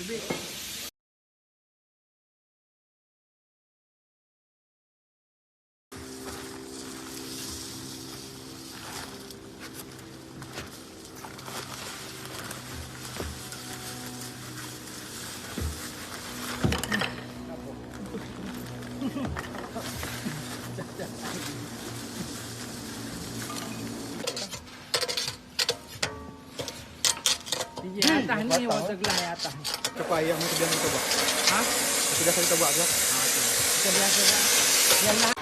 Di atas ni water glass atas. Cepat yang kita biasa coba. Ha? Kita biasa coba je. Kita biasa dah. Yang lah.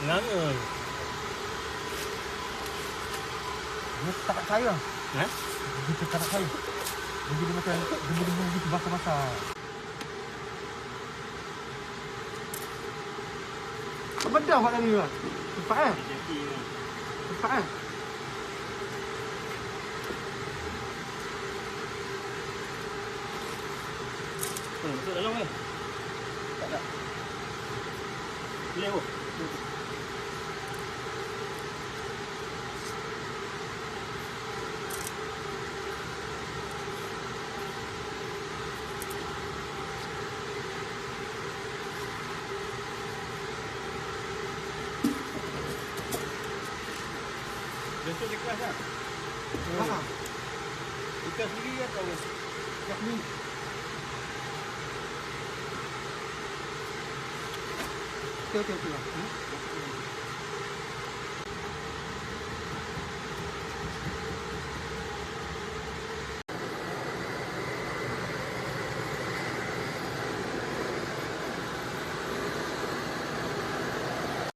Nganga. Ini tak nak saya. Ha? Kita tak nak saya. Dia jadi macam debu-debu gitu basah-basah. Apa dah buat tadi kan? Cepat eh? Cepat eh? Masuk dalam ni. Tak tak. Boleh oh. Besok di kelas tak? Ha. Ikan sendiri atau? Kat ni. Okey.